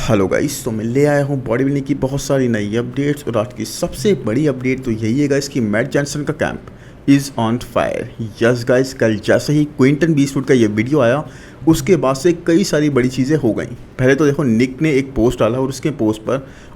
Hello guys, तो मैं ले आया हूँ बॉडी बिल्डिंग की बहुत सारी नई अपडेट्स। और आज की सबसे बड़ी अपडेट तो यही है गाइस कि मैट जॉनसन का camp is on fire. Yes guys, कल जैसे ही क्विंटन बीस्टवुड का ये वीडियो आया उसके बाद से कई सारी बड़ी चीज़ें हो गई। पहले तो देखो, निक ने एक पोस्ट डाला और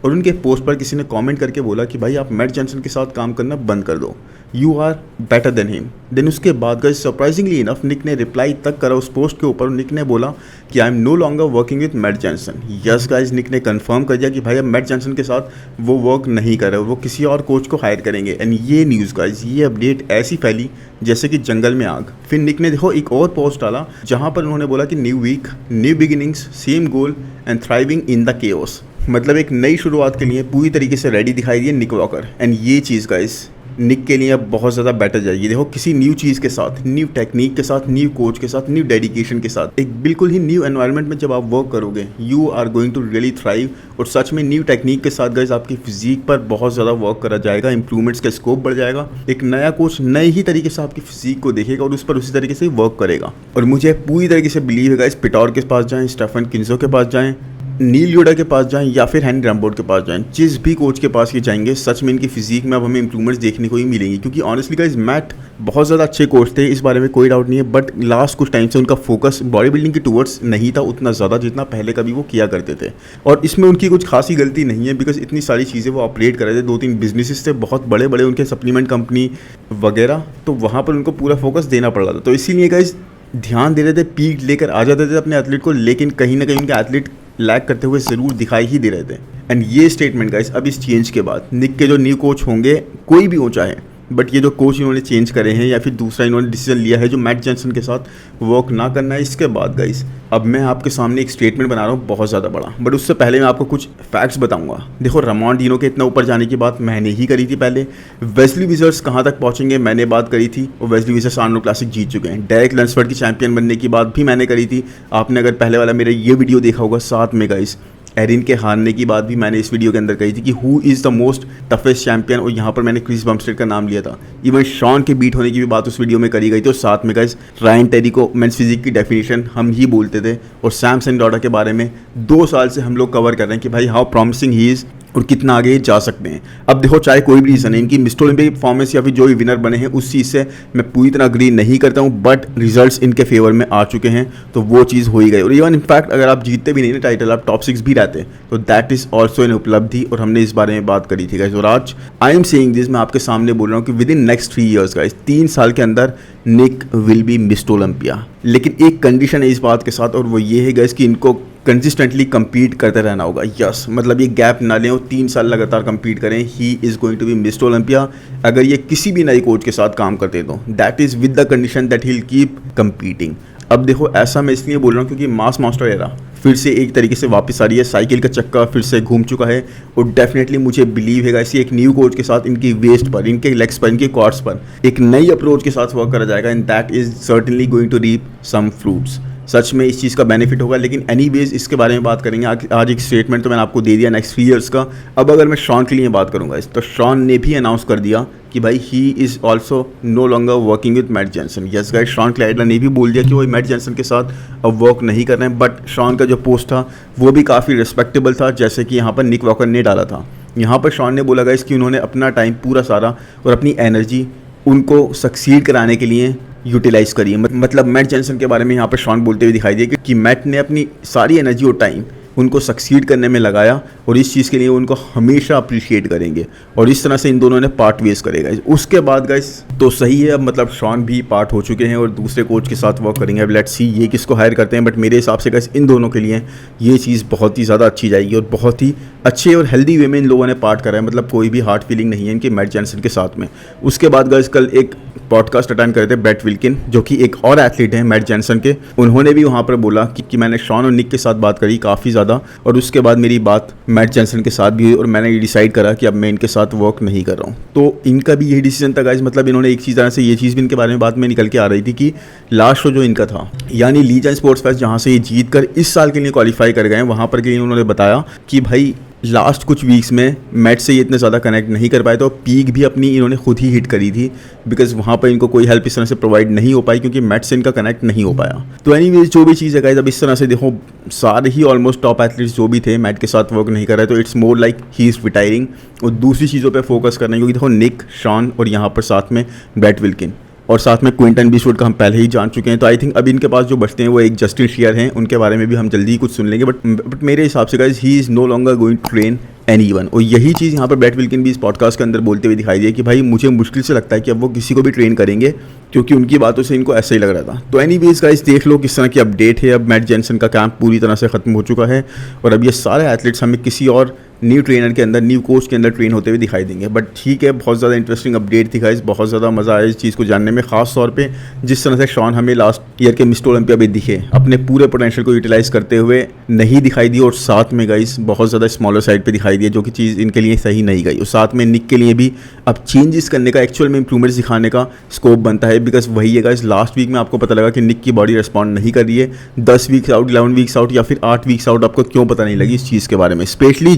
उनके पोस्ट पर किसी ने कमेंट करके बोला कि भाई आप मैट जॉनसन के साथ काम करना बंद कर दो, you are better than him. Then उसके बाद गाइस सरप्राइजिंगली इनफ निक ने रिप्लाई तक करा उस पोस्ट के ऊपर। निक ने बोला कि I am no longer working with Matt Johnson. Yes guys, Nick ने कंफर्म कर दिया कि भाई अब मैट जॉनसन के साथ वो वर्क नहीं कर रहे, वो किसी और कोच को हायर करेंगे। एंड ये न्यूज़ गाइस, ये अपडेट ऐसी फैली जैसे कि जंगल में आग। फिर निक ने देखो एक और पोस्ट डाला जहाँ पर उन्होंने बोला कि new week, new beginnings, same goal and thriving in the chaos. मतलब एक नई शुरुआत के लिए पूरी तरीके से रेडी दिखाई दिए निक वॉकर। एंड ये चीज़ गाइस निक के लिए अब बहुत ज़्यादा बेटर जाएगी। देखो, किसी न्यू चीज़ के साथ, न्यू टेक्निक के साथ, न्यू कोच के साथ, न्यू डेडिकेशन के साथ, एक बिल्कुल ही न्यू एनवायरनमेंट में जब आप वर्क करोगे, you are going to really thrive. और सच में न्यू टेक्निक के साथ गाइस आपकी फिजिक पर बहुत ज़्यादा वर्क करा जाएगा, इंप्रूवमेंट्स का स्कोप बढ़ जाएगा। एक नया कोच नए ही तरीके से आपकी फिजिक को देखेगा और उस पर उसी तरीके से वर्क करेगा। और मुझे पूरी तरीके से बिलीव है गाइस, पिटौर के पास जाएँ, स्टेफन किन्जो के पास जाएँ, नील योडा के पास जाएं या फिर हेनरी रैम्बोर्ड के पास जाएं, जिस भी कोच के पास ये जाएंगे सच में इनकी फिजिक में अब हमें इंप्रूवमेंट्स देखने को ही मिलेंगी। क्योंकि ऑनेस्टली गाइस मैट बहुत ज़्यादा अच्छे कोच थे, इस बारे में कोई डाउट नहीं है। बट लास्ट कुछ टाइम से उनका फोकस बॉडी बिल्डिंग की टूवर्ड्स नहीं था उतना ज़्यादा जितना पहले कभी वो किया करते थे। और इसमें उनकी कुछ खासी गलती नहीं है, बिकॉज इतनी सारी चीज़ें वो ऑपरेट कर रहे थे, 2-3 बिजनेसेस थे बहुत बड़े बड़े उनके, सप्लीमेंट कंपनी वगैरह, तो वहाँ पर उनको पूरा फोकस देना पड़ रहा था। तो इसीलिए गाइस ध्यान दे रहे थे, पीक लेकर आ जाते थे अपने एथलीट को, लेकिन कहीं ना कहीं उनके एथलीट लैग करते हुए ज़रूर दिखाई ही दे रहे थे। एंड ये स्टेटमेंट गाइस अब इस चेंज के बाद निक के जो न्यू कोच होंगे, कोई भी हो चाहे, बट ये जो कोच इन्होंने चेंज करे हैं या फिर दूसरा इन्होंने डिसीजन लिया है जो मैट जॉनसन के साथ वर्क ना करना है, इसके बाद गाइस अब मैं आपके सामने एक स्टेटमेंट बना रहा हूँ बहुत ज़्यादा बड़ा। बट उससे पहले मैं आपको कुछ फैक्ट्स बताऊंगा। देखो, रमॉन डीनो के इतना ऊपर जाने की बात मैंने ही करी थी पहले। वेस्ली विजर्ड्स कहाँ तक पहुँचेंगे मैंने बात करी थी, और वेस्ली विजर्ड्स आर्नोल्ड क्लासिक जीत चुके हैं। डेरेक लंसफोर्ड की चैंपियन बनने की बात भी मैंने करी थी, आपने अगर पहले वाला मेरा ये वीडियो देखा होगा। साथ में गाइस एरिन के हारने की बात भी मैंने इस वीडियो के अंदर कही थी कि who is the most toughest champion, और यहाँ पर मैंने क्रिस बम्स्टेड का नाम लिया था। इवन शॉन के बीट होने की भी बात उस वीडियो में करी गई थी। और साथ में गाइस रायन टेरी को मेंस फिजिक की डेफिनेशन हम ही बोलते थे, और सैम सेंडोरा के बारे में 2 साल से हम लोग कवर कर रहे हैं कि भाई हाउ प्रॉमिसिंग ही इज़ और कितना आगे जा सकते हैं। अब देखो, चाहे कोई भी रीज़न है, इनकी मिस्टर ओलंपिक परफॉर्मेंस या फिर जो भी विनर बने हैं उस चीज़ से मैं पूरी तरह अग्री नहीं करता हूँ, बट रिजल्ट्स इनके फेवर में आ चुके हैं, तो वो चीज़ हो ही गई। और इवन इनफैक्ट अगर आप जीतते भी नहीं ना टाइटल, आप टॉप 6 भी रहते तो दैट इज़ ऑल्सो एन उपलब्धि, और हमने इस बारे में बात करी थी गाइस। और आज आई एम सेइंग दिस, मैं आपके सामने बोल रहा हूँ कि with in next 3 years guys, 3 साल के अंदर निक विल बी मिस्टर ओलंपिया। लेकिन एक कंडीशन है इस बात के साथ, और वो ये है गाइस कि इनको कंसिस्टेंटली compete करते रहना होगा। यस, मतलब ये गैप ना लें और 3 साल लगातार compete करें। He is going to be mister Olympia अगर ये किसी भी नए कोच के साथ काम करते तो, that is with the condition that he will keep competing. अब देखो, ऐसा मैं इसलिए बोल रहा हूँ क्योंकि मास मास्टर एरा फिर से एक तरीके से वापस आ रही है, साइकिल का चक्का फिर से घूम चुका है। और डेफिनेटली मुझे बिलीव है गाइस, एक न्यू कोच के साथ इनकी वेस्ट पर, इनके लेग्स पर, इनके क्वाड्स पर एक नई अप्रोच के साथ वर्क करा जाएगा, and that is certainly going to reap some fruits. सच में इस चीज़ का बेनिफिट होगा। लेकिन एनीवेज इसके बारे में बात करेंगे। आज एक स्टेटमेंट तो मैंने आपको दे दिया नेक्स्ट 3 ईयर्स का। अब अगर मैं शॉन के लिए बात करूंगा, तो शॉन ने भी अनाउंस कर दिया कि भाई he is also no longer working with Matt Johnson. Yes guys, Shawn Clarida ने भी बोल दिया कि वो मैट जॉनसन के साथ अब वर्क नहीं कर रहे हैं। बट शॉन का जो पोस्ट था वो भी काफ़ी रिस्पेक्टेबल था, जैसे कि यहाँ पर निक वॉकर ने डाला था। यहाँ पर शॉन ने बोला गाइस कि उन्होंने अपना टाइम पूरा सारा और अपनी एनर्जी उनको सक्सीड कराने के लिए यूटिलाइज़ करिए। मतलब मैट जॉनसन के बारे में यहाँ पर शॉन बोलते हुए दिखाई दिए कि मैट ने अपनी सारी एनर्जी और टाइम उनको सक्सीड करने में लगाया, और इस चीज़ के लिए उनको हमेशा अप्रिशिएट करेंगे। और इस तरह से इन दोनों ने पार्ट वेस्ट करेगा। उसके बाद गाइस तो सही है, अब मतलब शॉन भी पार्ट हो चुके हैं और दूसरे कोच के साथ वर्क करेंगे। अब लेट्स सी ये किसको हायर करते हैं। बट मेरे हिसाब से गाइस इन दोनों के लिए ये चीज़ बहुत ही ज़्यादा अच्छी जाएगी, और बहुत ही अच्छे और हेल्दी वे में इन लोगों ने पार्ट करा है। मतलब कोई भी हार्ड फीलिंग नहीं है इनके मैट जॉनसन के साथ में। उसके बाद गाइस कल एक पॉडकास्ट अटेंड करे थे ब्रेट विल्किन, जो कि एक और एथलीट हैं मैट जॉनसन के। उन्होंने भी वहाँ पर बोला कि मैंने शॉन और निक के साथ बात करी काफ़ी ज़्यादा, और उसके बाद मेरी बात मैट जॉनसन के साथ भी हुई, और मैंने ये डिसाइड करा कि अब मैं इनके साथ वर्क नहीं कर रहा हूँ। तो इनका भी यही डिसीजन था गाइस। मतलब इन्होंने एक चीज़ तरह से ये चीज़ भी इनके बारे में बात में निकल के आ रही थी कि लास्ट शो जो इनका था, यानी लीजेंड स्पोर्ट्स फेस्ट, जहाँ से ये जीत कर इस साल के लिए क्वालिफाई कर गए हैं, वहाँ पर के लिए उन्होंने बताया कि भाई लास्ट कुछ वीक्स में मैट से ये इतने ज़्यादा कनेक्ट नहीं कर पाए, तो पीक भी अपनी इन्होंने खुद ही हिट करी थी, बिकॉज वहाँ पर इनको कोई हेल्प इस तरह से प्रोवाइड नहीं हो पाई क्योंकि मैट से इनका कनेक्ट नहीं हो पाया। तो एनीवेज जो भी चीज़ है गाइस, अब इस तरह से देखो सारे ही ऑलमोस्ट टॉप एथलीट्स जो भी थे मैट के साथ वर्क नहीं कर रहे, तो it's more like he is retiring और दूसरी चीज़ों पर फोकस करना है, क्योंकि देखो निक, शॉन और यहाँ पर साथ में ब्रैड विल्किन और साथ में क्विंटन बीस्टवुड का हम पहले ही जान चुके हैं। तो आई थिंक अब इनके पास जो बचते हैं वो एक जस्टिन शियर हैं, उनके बारे में भी हम जल्दी ही कुछ सुन लेंगे। बट मेरे हिसाब से guys he is no longer going to train anyone. और यही चीज़ यहाँ पर ब्रैड विल्किन भी इस पॉडकास्ट के अंदर बोलते हुए दिखाई दिए कि भाई मुझे मुश्किल से लगता है कि अब वो किसी को भी ट्रेन करेंगे, क्योंकि उनकी बातों से इनको ऐसा ही लग रहा था। तो एनीवेज गाइस देख लो किस तरह की अपडेट है। अब मैट जेनसन का कैंप पूरी तरह से खत्म हो चुका है और अब ये सारे एथलीट्स हमें किसी और न्यू ट्रेनर के अंदर, न्यू कोच के अंदर ट्रेन होते हुए दिखाई देंगे। बट ठीक है, बहुत ज़्यादा इंटरेस्टिंग अपडेट थी गाइस, बहुत ज़्यादा मज़ा आया इस चीज़ को जानने में, खास तौर पे जिस तरह से शॉन हमें लास्ट ईयर के मिस्टर ओलंपिया में दिखे, अपने पूरे पोटेंशियल को यूटिलाइज़ करते हुए नहीं दिखाई दी, और साथ में गाइस बहुत ज़्यादा स्मॉलर साइड पे दिखाई दिया, जो कि चीज़ इनके लिए सही नहीं गई। और साथ में निक के लिए भी अब चेंजेस करने का, एक्चुअल में इंप्रूवमेंट्स दिखाने का स्कोप बनता है, बिकॉज वही है गाइस, लास्ट वीक में आपको पता लगा कि निक की बॉडी रिस्पॉन्ड नहीं कर रही है। 10 वीक्स आउट, 11 वीक्स आउट या फिर 8 वीक्स आउट, आपको क्यों पता नहीं लगी इस चीज़ के बारे में, स्पेशली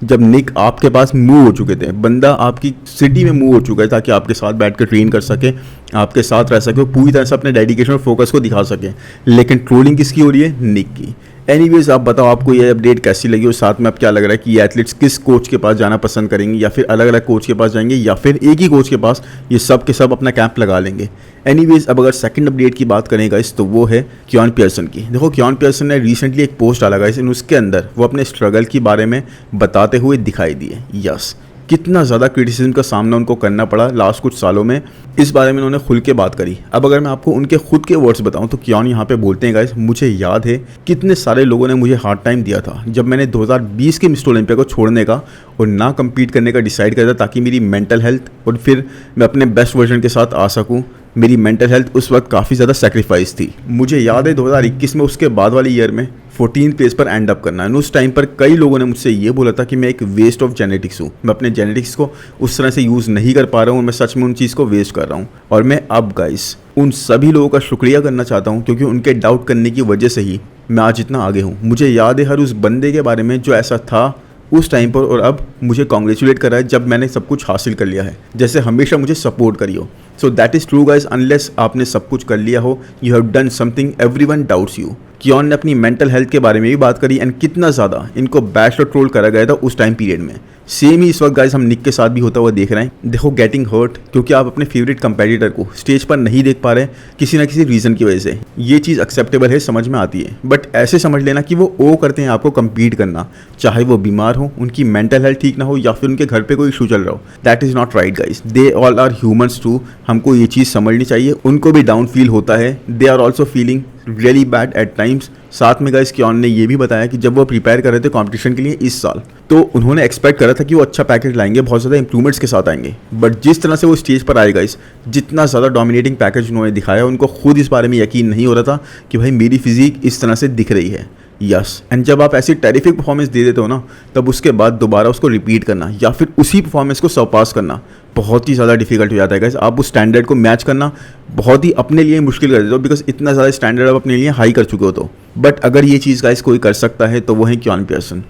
जब निक आपके पास मूव हो चुके थे, बंदा आपकी सिटी में मूव हो चुका है ताकि आपके साथ बैठ कर ट्रेन कर सके, आपके साथ रह सके, पूरी तरह से अपने डेडिकेशन और फोकस को दिखा सके। लेकिन ट्रोलिंग किसकी हो रही है? निक की। एनीवेज आप बताओ आपको ये अपडेट कैसी लगी और साथ में अब क्या लग रहा है कि ये एथलीट्स किस कोच के पास जाना पसंद करेंगे, या फिर अलग अलग कोच के पास जाएंगे, या फिर एक ही कोच के पास ये सब के सब अपना कैंप लगा लेंगे। एनीवेज अब अगर सेकंड अपडेट की बात करें गाइस, तो वो है क्योन पियर्सन की। देखो क्योन पियर्सन ने रिसेंटली एक पोस्ट डाला गाइस, उसके अंदर वो अपने स्ट्रगल के बारे में बताते हुए दिखाई दिए। यस, कितना ज़्यादा क्रिटिसिज्म का सामना उनको करना पड़ा लास्ट कुछ सालों में, इस बारे में उन्होंने खुल के बात करी। अब अगर मैं आपको उनके खुद के वर्ड्स बताऊं तो क्योन यहाँ पे बोलते हैं गाइस, मुझे याद है कितने सारे लोगों ने मुझे हार्ड टाइम दिया था जब मैंने 2020 के मिस्टर ओलंपिया को छोड़ने का और ना कम्पीट करने का डिसाइड किया था, ताकि मेरी मेंटल हेल्थ और फिर मैं अपने बेस्ट वर्जन के साथ आ सकूँ। मेरी मेंटल हेल्थ उस वक्त काफ़ी ज़्यादा सेक्रीफाइस थी। मुझे याद है 2021 में, उसके बाद वाले ईयर में 14th प्लेस पर एंड अप करना है। उस टाइम पर कई लोगों ने मुझसे ये बोला था कि मैं एक वेस्ट ऑफ जेनेटिक्स हूँ, मैं अपने जेनेटिक्स को उस तरह से यूज़ नहीं कर पा रहा हूँ, मैं सच में उन चीज़ को वेस्ट कर रहा हूँ। और मैं अब गाइस उन सभी लोगों का शुक्रिया करना चाहता हूँ, क्योंकि उनके डाउट करने की वजह से ही मैं आज इतना आगे हूँ। मुझे याद है हर उस बंदे के बारे में जो ऐसा था उस टाइम पर, और अब मुझे कॉन्ग्रेचुलेट कर रहा है जब मैंने सब कुछ हासिल कर लिया है, जैसे हमेशा मुझे सपोर्ट करी हो। So that is true guys, unless आपने सब कुछ कर लिया हो, you have done something, everyone doubts you. कियोन ने अपनी मेंटल हेल्थ के बारे में भी बात करी, एंड कितना ज़्यादा इनको बैश और ट्रोल करा गया था उस टाइम पीरियड में। सेम ही इस वक्त गाइस हम निक के साथ भी होता हुआ देख रहे हैं। देखो गेटिंग हर्ट क्योंकि आप अपने फेवरेट कंपेटिटर को स्टेज पर नहीं देख पा रहे किसी ना किसी रीज़न की वजह से, ये चीज़ एक्सेप्टेबल है, समझ में आती है। बट ऐसे समझ लेना कि वो ओ करते हैं आपको कम्पीट करना, चाहे वो बीमार हो, उनकी मेंटल हेल्थ ठीक ना हो, या फिर उनके घर पे कोई इशू चल रहा हो। That is not right guys, they all are humans to. हमको ये चीज़ समझनी चाहिए, उनको भी डाउन फील होता है, they are also feeling really bad at times. साथ में गाइस कियोन ने ये भी बताया कि जब वो प्रिपेयर कर रहे थे कंपटीशन के लिए इस साल, तो उन्होंने एक्सपेक्ट करा था कि वो अच्छा पैकेज लाएंगे, बहुत ज़्यादा इंप्रूवमेंट्स के साथ आएंगे। बट जिस तरह से वो स्टेज पर आए गाइस, जितना ज़्यादा डोमिनेटिंग पैकेज उन्होंने दिखाया, उनको खुद इस बारे में यकीन नहीं हो रहा था कि भाई मेरी फिजिक इस तरह से दिख रही है। यस, एंड जब आप ऐसी टेरिफिक परफॉर्मेंस दे देते हो ना, तब उसके बाद दोबारा उसको रिपीट करना या फिर उसी परफॉर्मेंस को सरपास करना बहुत ही ज़्यादा डिफिकल्ट हो जाता है गाइस। आप उस स्टैंडर्ड को मैच करना बहुत ही अपने लिए मुश्किल कर देते हो, बिकॉज इतना ज़्यादा स्टैंडर्ड आप अपने लिए हाई कर चुके हो। तो बट अगर ये चीज़ गाइस कोई कर सकता है तो वो है क्योन पियर्सन।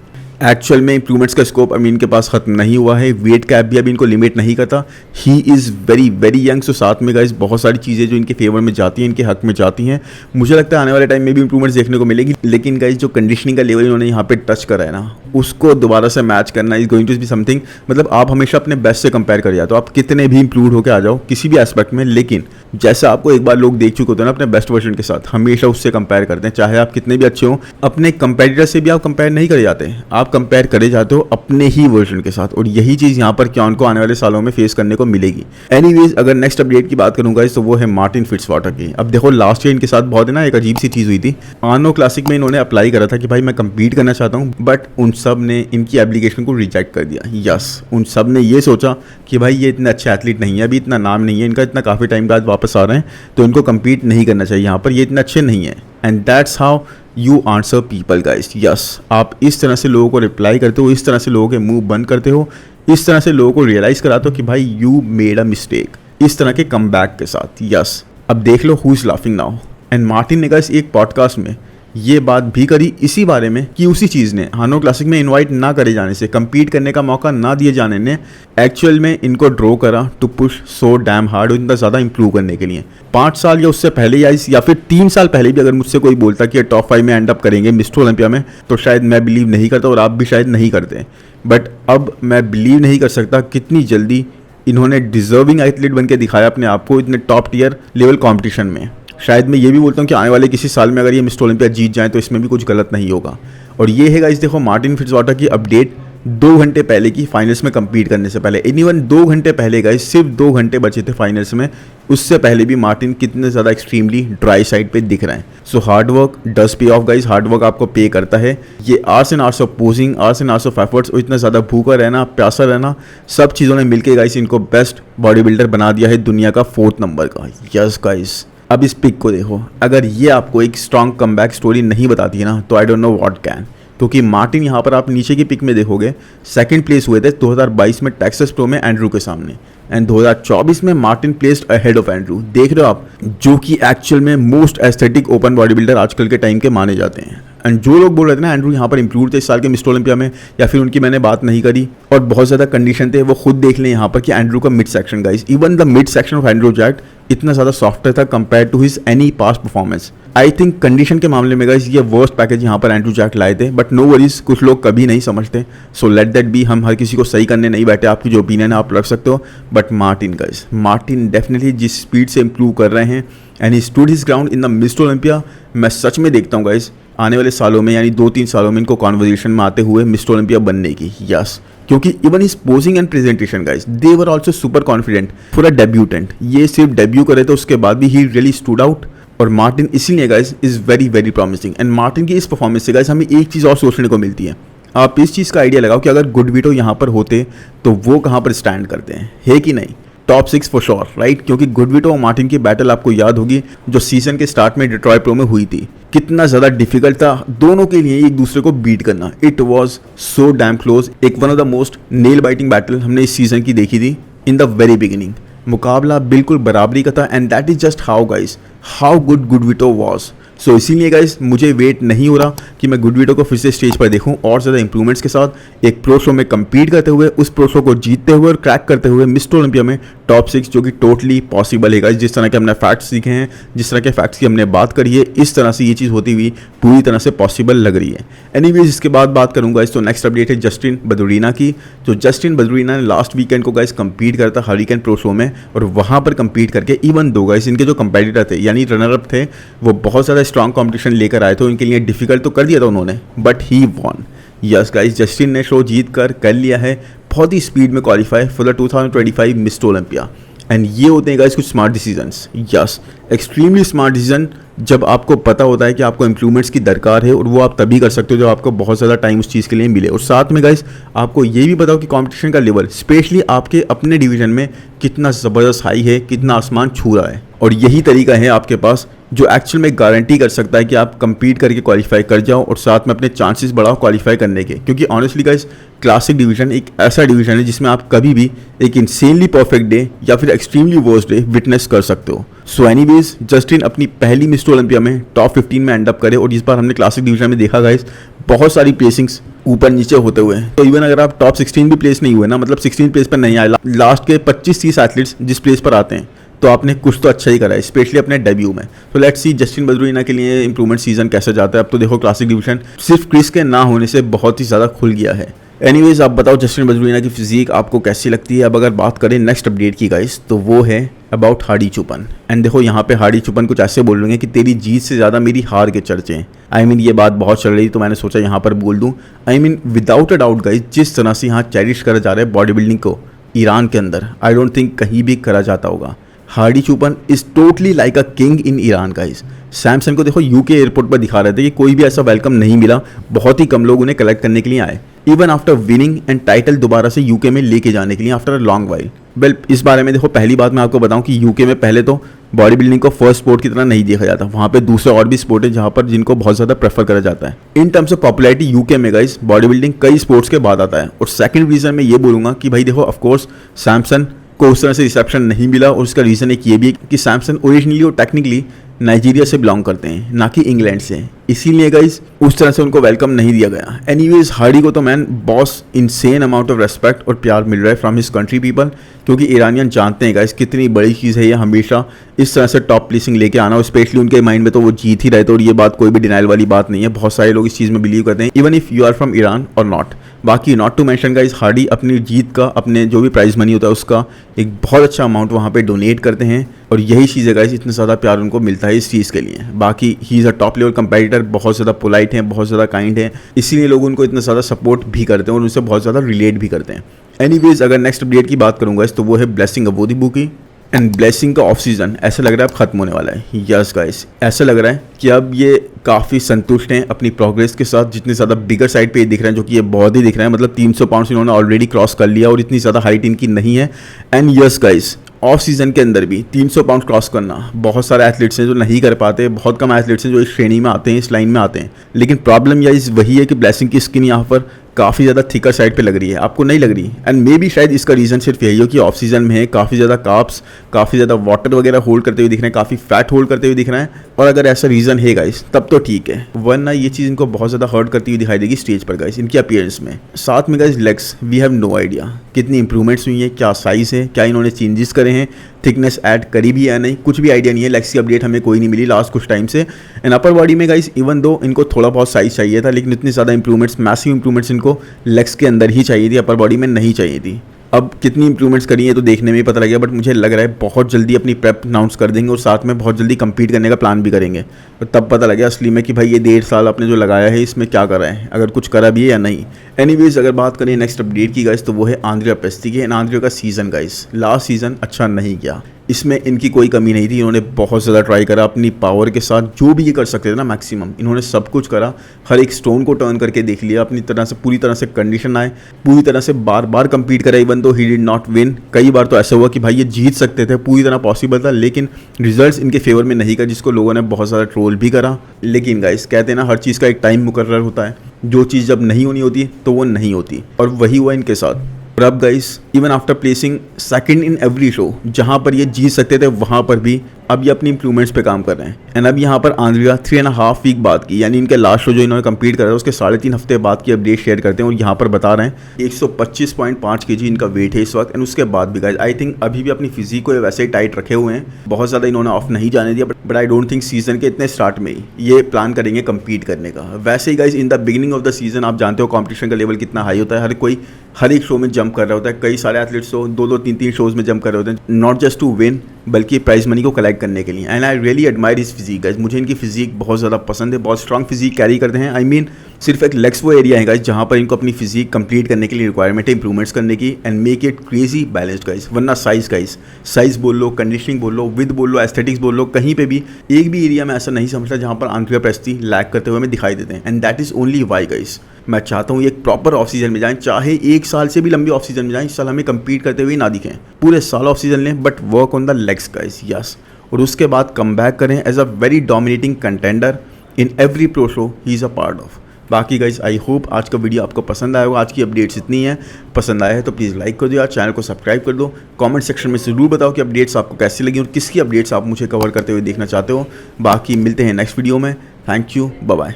एक्चुअल में इंप्रूवमेंट्स का स्कोप अभी इनके पास खत्म नहीं हुआ है, वेट कैप भी अभी इनको लिमिट नहीं करता। He is very very young, so साथ में गाइस बहुत सारी चीज़ें जो इनके फेवर में जाती हैं, इनके हक में जाती हैं। मुझे लगता है आने वाले टाइम में भी इंप्रूवमेंट्स देखने को मिलेगी, लेकिन गाइस जो कंडीशनिंग का लेवल इन्होंने यहाँ पे टच करा है ना, उसको दोबारा से मैच करना is going to be something. मतलब आप हमेशा अपने बेस्ट से कंपेयर कर जाते हो, आप कितने भी इंप्रूव होकर आ जाओ किसी भी एस्पेक्ट में, लेकिन जैसा आपको एक बार लोग देख चुके होते हैं ना अपने बेस्ट वर्जन के साथ, हमेशा उससे कंपेयर करते हैं। चाहे आप कितने भी अच्छे हो, अपने कंपेटिटर से भी आप कंपेयर नहीं करे जाते, आप कंपेयर करे जाते हो अपने ही वर्जन के साथ। और यही चीज़ यहाँ पर क्योन को आने वाले सालों में फेस करने को मिलेगी। एनीवेज अगर नेक्स्ट अपडेट की बात करूँगा तो वो है मार्टिन फिट्जवाटर की। अब देखो लास्ट ईयर इनके साथ बहुत है ना एक अजीब सी चीज़ हुई थी। आनो क्लासिक में इन्होंने अप्लाई करा था कि भाई मैं कंपीट करना चाहता हूँ, बट उन सब ने इनकी एप्लीकेशन को रिजेक्ट कर दिया। यस, उन सब ने ये सोचा कि भाई ये इतने अच्छे एथलीट नहीं है, अभी इतना नाम नहीं है इनका, इतना काफ़ी टाइम बाद वापस आ रहे हैं, तो इनको compete नहीं करना चाहिए यहाँ पर, ये इतने अच्छे नहीं है। And that's how you answer people guys. Yes, आप इस तरह से लोगों को रिप्लाई करते हो, इस तरह से लोगों के मुंह बंद करते हो, इस तरह से लोगों को रियलाइज कराते हो कि भाई यू मेड अ मिस्टेक, इस तरह के कमबैक के साथ। यस, अब देख लो who is laughing now. And Martin ने गाइस एक पॉडकास्ट में ये बात भी करी इसी बारे में कि उसी चीज़ ने हानो क्लासिक में इनवाइट ना करे जाने से, कम्पीट करने का मौका ना दिए जाने ने एक्चुअल में इनको ड्रॉ करा to push so damn hard और इतना ज़्यादा इंप्रूव करने के लिए। 5 साल या उससे पहले या फिर 3 साल पहले भी अगर मुझसे कोई बोलता कि टॉप 5 में एंड अप करेंगे मिस्टर ओलंपिया में, तो शायद मैं बिलीव नहीं करता और आप भी शायद नहीं करते। बट अब मैं बिलीव नहीं कर सकता कितनी जल्दी इन्होंने डिजर्विंग एथलीट बन के दिखाया अपने आप को इतने टॉप टियर लेवल कॉम्पिटिशन में। शायद मैं ये भी बोलता हूँ कि आने वाले किसी साल में अगर ये मिस्टर ओलंपिया जीत जाए तो इसमें भी कुछ गलत नहीं होगा। और ये है गाइस, देखो मार्टिन फिट्जवाटर की अपडेट 2 घंटे पहले की फाइनल्स में कम्पीट करने से पहले। इवन 2 घंटे पहले गाइस, सिर्फ 2 घंटे बचे थे फाइनल्स में, उससे पहले भी मार्टिन कितने ज़्यादा एक्सट्रीमली ड्राई साइड पे दिख रहे हैं। सो हार्ड वर्क डज पे ऑफ गाइस, हार्ड वर्क आपको पे करता है। ये hours and hours of posing, hours and hours of efforts और इतना ज़्यादा भूखा रहना, प्यासा रहना, सब चीज़ों ने मिलकर गाइस इनको बेस्ट बॉडी बिल्डर बना दिया है दुनिया का 4th नंबर का। यस गाइस, अब इस पिक को देखो, अगर ये आपको एक स्ट्रॉन्ग कमबैक स्टोरी नहीं बताती है ना, तो I don't know what can. क्योंकि मार्टिन यहाँ पर आप नीचे की पिक में देखोगे 2nd प्लेस हुए थे 2022 में टेक्सास प्रो में एंड्रू के सामने, एंड 2024 में Martin placed ahead of Andrew. देख रहे हो आप, जो कि एक्चुअल में most aesthetic open body builder आजकल के टाइम के माने जाते हैं। एंड जो लोग बोल रहे थे ना एंड्रू यहाँ पर इंप्रूव थे इस साल के मिस्टर ओलंपिया में, या फिर उनकी मैंने बात नहीं करी और बहुत ज़्यादा कंडीशन थे, वो खुद देख लें यहाँ पर कि एंड्रू का mid section guys, even the mid section of Andrew जैट इतना ज़्यादा सॉफ्टवेयर था compare to his any past performance. I think condition के मामले में गाइस ये वर्स्ट पैकेज यहाँ पर एंड्रू जैक लाए थे, बट नो वरीज, कुछ लोग कभी नहीं समझते। सो लेट दैट बी, हम हर किसी को सही करने नहीं बैठे, आपकी जो ओपिनियन है आप रख सकते हो। But Martin guys, Martin definitely जिस स्पीड से इंप्रूव कर रहे हैं and he stood his ground in the mister Olympia, मैं सच में देखता हूँ गाइस आने वाले सालों में, यानी 2-3 सालों में इनको कॉन्वर्जेशन में आते हुए मिस्टर ओलंपिया बनने की। यस, क्योंकि इवन इस posing and presentation guys, they were also super confident for a debutante. ये सिर्फ डेब्यू करे तो उसके बाद भी ही रियली स्टूड आउट। और मार्टिन इसीलिए guys is very very promising. And Martin की इस परफॉर्मेंस से गाइस हमें एक चीज़ और सोचने को मिलती है। आप इस चीज़ का आइडिया लगाओ कि अगर गुडविटो यहाँ पर होते तो वो कहाँ पर स्टैंड करते हैं, है कि नहीं? Top 6 for sure, right? क्योंकि गुडविटो और मार्टिन की बैटल आपको याद होगी जो सीजन के स्टार्ट में डिट्रॉयट प्रो में हुई थी। कितना ज़्यादा डिफिकल्ट था दोनों के लिए एक दूसरे को बीट करना। It was so damn close. एक one of the most nail biting battle हमने इस सीजन की देखी थी इन द वेरी बिगिनिंग। मुकाबला बिल्कुल बराबरी का था and that is just how guys, how good Gudvito was. So इसीलिए गाइस मुझे वेट नहीं हो रहा कि मैं गुडविटो को फिर से स्टेज पर देखूं और ज़्यादा इंप्रूवमेंट्स के साथ एक प्रो शो में कम्पीट करते हुए, उस प्रो शो को जीतते हुए और क्रैक करते हुए मिस्टर ओलंपिया में टॉप 6, जो कि टोटली पॉसिबल है गाइस। जिस तरह के हमने फैक्ट्स सीखे हैं, जिस तरह के फैक्ट्स की हमने बात करी है, इस तरह से ये चीज़ होती हुई पूरी तरह से पॉसिबल लग रही है। एनीवेज, इसके बाद बात करूँगा गाइस, तो नेक्स्ट अपडेट है जस्टिन बदुरीना की। जो जस्टिन बदुरीना ने लास्ट वीकेंड को गाइस कम्पीट करता हरिकेन प्रो शो में, और वहाँ पर कम्पीट करके इवन दो गाइस इनके जो कंपेटिटर थे यानी रनर अप थे, वो बहुत ज़्यादा स्ट्रॉन्ग कॉम्पिटिशन लेकर आए थे, उनके लिए डिफिकल्ट तो कर दिया था उन्होंने, but he won. Yes guys, Justin ने शो जीत कर लिया है बहुत ही स्पीड में qualify for the 2025 mister Olympia. And ये होते हैं गाइस कुछ smart decisions. Yes, extremely smart decision, जब आपको पता होता है कि आपको इंप्रूवमेंट्स की दरकार है, और वो आप तभी कर सकते हो जब आपको बहुत ज़्यादा टाइम उस चीज़ के लिए मिले। और साथ में गाइस आपको ये भी बताओ कि कंपटीशन का लेवल स्पेशली आपके अपने डिवीजन में कितना ज़बरदस्त हाई है, कितना आसमान छू रहा है। और यही तरीका है आपके पास जो एक्चुअल में गारंटी कर सकता है कि आप कंपीट करके क्वालिफाई कर जाओ और साथ में अपने चांसेस बढ़ाओ क्वालिफाई करने के। क्योंकि ऑनेस्टली गाइस, क्लासिक डिवीजन एक ऐसा डिवीजन है जिसमें आप कभी भी एक इंसेनली परफेक्ट डे या फिर एक्सट्रीमली वर्स्ट डे विटनेस कर सकते हो। सो एनीवेज, जस्टिन अपनी पहली मिस्टर ओलंपिया में टॉप 15 में एंड अप करे, और इस बार हमने क्लासिक डिवीजन में देखा गाइस बहुत सारी प्लेसिंग्स ऊपर नीचे होते हुए। तो इवन अगर आप टॉप 16 भी प्लेस नहीं हुए ना, मतलब 16 प्लेस पर नहीं आए, लास्ट के 25-30 एथलीट्स जिस प्लेस पर आते हैं, तो आपने कुछ तो अच्छा ही करा है, स्पेशली अपने डेब्यू में। तो लेट्स सी जस्टिन बदुरीना के लिए इंप्रूवमेंट सीजन कैसे जाता है। अब तो देखो क्लासिक डिवीजन सिर्फ क्रिस के ना होने से बहुत ही ज़्यादा खुल गया है। एनीवेज, आप बताओ जस्टिन बदुरीना की फिजिक आपको कैसी लगती है। अब अगर बात करें नेक्स्ट अपडेट की गाइस, तो वो है अबाउट हार्डी चुपन। एंड देखो यहाँ पे हार्डी चुपन कुछ ऐसे बोल रहे हैं कि तेरी जीत से ज़्यादा मेरी हार के चर्चे हैं। आई मीन ये बात बहुत चल रही, तो मैंने सोचा यहाँ पर बोल दूँ। I mean without a doubt guys, जिस तरह से यहाँ चेरिश करा जा रहा है बॉडी बिल्डिंग को ईरान के अंदर, आई डोंट थिंक कहीं भी करा जाता होगा। Hadi Choopan is totally like a king in Iran guys. Samson को देखो यूके एयरपोर्ट पर दिखा रहे थे कि कोई भी ऐसा वेलकम नहीं मिला, बहुत ही कम लोग उन्हें कलेक्ट करने के लिए आए, even after winning and title दोबारा से यूके में लेके जाने के लिए after a long while. Well, इस बारे में देखो, पहली बात मैं आपको बताऊं कि यूके में पहले तो बॉडी बिल्डिंग को फर्स्ट स्पोर्ट की तरह नहीं देखा जाता। वहाँ पे दूसरे और भी स्पोर्ट है जहाँ पर जिनको बहुत ज़्यादा प्रेफर करा जाता है। In terms of popularity UK में गाइस बॉडी बिल्डिंग कई स्पोर्ट्स के बाद आता है। और सेकंड रीज़न मैं ये बोलूँगा कि भाई देखो, ऑफकोर्स सैमसन को उस तरह से रिसेप्शन नहीं मिला, और उसका रीज़न एक ये भी है कि सैमसन ओरिजिनली और टेक्निकली नाइजीरिया से बिलोंग करते हैं, ना कि इंग्लैंड से, इसीलिए गाइस उस तरह से उनको वेलकम नहीं दिया गया। एनीवेज हार्डी को तो man boss insane amount of respect और प्यार मिल रहा है फ्रॉम हिज कंट्री पीपल, क्योंकि ईरानियन जानते हैं गाइस कितनी बड़ी चीज़ है ये हमेशा इस तरह से टॉप प्लेसिंग लेके आना, और स्पेशली उनके माइंड में तो वो जीत ही रहे थे, और ये बात कोई भी डिनाइल वाली बात नहीं है। बहुत सारे लोग इस चीज़ में बिलीव करते हैं, even if you are from Iran और नॉट। बाकी not to mention guys, Hardy अपनी जीत का, अपने जो भी प्राइज मनी होता है उसका एक बहुत अच्छा अमाउंट वहाँ पे डोनेट करते हैं, और यही चीज़ है गाइस, इतना ज़्यादा प्यार उनको मिलता है इस चीज़ के लिए। बाकी ही is a top level competitor, बहुत ज़्यादा पोलाइट हैं, बहुत ज़्यादा काइंड हैं, इसीलिए लोग उनको इतना ज़्यादा सपोर्ट भी करते हैं और उनसे बहुत ज़्यादा रिलेट भी करते हैं। एनीवेज अगर नेक्स्ट अपडेट की बात करूँगा तो वो है ब्लेसिंग अबोधिबू की। एंड ब्लेसिंग का ऑफ सीजन ऐसा लग रहा है अब खत्म होने वाला है। यस गाइस, ऐसा लग रहा है कि अब ये काफ़ी संतुष्ट हैं अपनी प्रोग्रेस के साथ, जितने ज़्यादा बिगर साइड पे ये दिख रहे हैं, जो कि ये बहुत ही दिख रहे हैं, मतलब 300 पाउंड्स इन्होंने ऑलरेडी क्रॉस कर लिया और इतनी ज़्यादा हाइट इनकी नहीं है। And yes guys, off season के अंदर भी 300 पाउंड क्रॉस करना बहुत सारे एथलीट्स हैं जो नहीं कर पाते, बहुत कम एथलीट्स हैं जो इस श्रेणी में आते हैं, इस लाइन में आते हैं। लेकिन प्रॉब्लम यह वही है कि ब्लेसिंग की स्किन यहाँ पर काफ़ी ज़्यादा थिकर साइड पे लग रही है, आपको नहीं लग रही। एंड मे बी शायद इसका रीज़न सिर्फ यही हो कि ऑफ सीजन में है, काफ़ी ज़्यादा कार्ब्स, काफ़ी ज़्यादा वाटर वगैरह होल्ड करते हुए दिख रहे हैं, काफ़ी फैट होल्ड करते हुए दिख रहे हैं। और अगर ऐसा रीज़न है गाइस तब तो ठीक है, वरना ये चीज़ इनको बहुत ज़्यादा हर्ट करती हुई दिखाई देगी स्टेज पर गाइस, इनकी अपीयरेंस में। साथ में guys legs, we have no idea कितनी इंप्रूवमेंट्स हुई है, क्या साइज़ है, क्या इन्होंने चेंजेस करे हैं, थिकनेस ऐड करी भी है नहीं, कुछ भी आइडिया नहीं है। लेग्स की अपडेट हमें कोई नहीं मिली लास्ट कुछ टाइम से। एंड अपर बॉडी में गाइस इवन दो इनको थोड़ा बहुत साइज चाहिए था, लेकिन इतनी ज़्यादा इंप्रूवमेंट्स, मैसिव इंप्रूवमेंट्स इनको लेग्स के अंदर ही चाहिए थी, अपर बॉडी में नहीं चाहिए थी। अब कितनी इंप्रूवमेंट्स करी है तो देखने में ही पता लगेगा, बट मुझे लग रहा है बहुत जल्दी अपनी प्रेप अनाउंस कर देंगे और साथ में बहुत जल्दी कंपीट करने का प्लान भी करेंगे, और तब पता लगेगा असली में कि भाई ये 1.5 साल आपने जो लगाया है इसमें क्या करा है, अगर कुछ करा भी है या नहीं। एनीवेज अगर बात करें नेक्स्ट अपडेट की गाइस तो वो है आंद्रिया पेस्टी की। एंड आंद्रिया का सीज़न गाइस लास्ट सीज़न अच्छा नहीं गया, इसमें इनकी कोई कमी नहीं थी, इन्होंने बहुत ज़्यादा ट्राई करा अपनी पावर के साथ, जो भी ये कर सकते थे ना मैक्सिमम इन्होंने सब कुछ करा, हर एक स्टोन को टर्न करके देख लिया अपनी तरह से, पूरी तरह से कंडीशन आए, पूरी तरह से बार बार कंपीट करा, even though he did not win. कई बार तो ऐसा हुआ कि भाई ये जीत सकते थे, पूरी तरह पॉसिबल था, लेकिन रिजल्ट्स इनके फेवर में नहीं कर, जिसको लोगों ने बहुत ज़्यादा ट्रोल भी करा। लेकिन गाइस कहते हैं ना हर चीज़ का एक टाइम मुकर्रर होता है, जो चीज़ जब नहीं होनी होती तो वो नहीं होती, और वही हुआ इनके साथ। और अब guys even after placing second in every show, जहाँ पर ये जीत सकते थे वहाँ पर भी अब ये अपनी इंप्रूवमेंट्स पे काम कर रहे हैं। एंड अब यहाँ पर आंद्रिया 3.5 वीक बाद की, यानी इनके लास्ट शो जो इन्होंने कंप्लीट करा है उसके 3.5 हफ्ते बाद की अपडेट शेयर करते हैं, और यहाँ पर बता रहे हैं 125.5 kg इनका वेट है इस वक्त। एंड उसके बाद भी गाइस आई थिंक अभी भी अपनी फिजिक को वैसे ही टाइट रखे हुए हैं, बहुत ज़्यादा इन्होंने ऑफ नहीं जाने दिया, but I don't think season के इतने स्टार्ट में ही ये प्लान करेंगे कम्पीट करने का। वैसे ही guys in the beginning of the season आप जानते हो कॉम्पिटिशन का लेवल कितना हाई होता है, हर कोई हर एक शो में जंप कर रहा होता है, कई सारे एथलीट्स तो 2-2, 3-3 शोज में जंप कर रहे होते हैं, नॉट जस्ट टू विन बल्कि प्राइज मनी को कलेक्ट करने के लिए। And I really admire his physique guys, मुझे इनकी फिजिक बहुत ज़्यादा पसंद है, बहुत स्ट्रॉन्ग फिजिक कैरी करते हैं। आई मीन सिर्फ एक लेग्स वो एरिया है गाइस जहाँ पर इनको अपनी फिजिक कंप्लीट करने के लिए रिक्वायरमेंट है इंप्रूवमेंट्स करने की, and make it crazy balanced guys. वरना साइज गाइस, साइज बोल लो, कंडीशनिंग बोल लो, विद बोल लो, एस्थेटिक्स बोल लो, कहीं पे भी एक भी एरिया में ऐसा नहीं समझता जहाँ पर आंद्रिया पेस्टी लैग करते हुए हमें दिखाई देते हैं। And that is only Y guys मैं चाहता हूँ एक प्रॉपर ऑफ सीजन में जाएं, चाहे 1 साल से भी लंबी ऑफ सीजन में जाएं, इस साल हमें कंपीट करते हुए ना दिखें, पूरे साल ऑफ सीजन लें but work on the legs guys, yes. और उसके बाद कम बैक करें as a very dominating contender in every pro show he is a part of. बाकी गाइस आई होप आज का वीडियो आपको पसंद आया होगा, आज की अपडेट्स इतनी है, पसंद आया है तो प्लीज़ लाइक कर दो यार, चैनल को सब्सक्राइब कर दो, कमेंट सेक्शन में ज़रूर बताओ कि अपडेट्स आपको कैसी लगी और किसकी अपडेट्स आप मुझे कवर करते हुए देखना चाहते हो। बाकी मिलते हैं नेक्स्ट वीडियो में, थैंक यू, बाय बाय।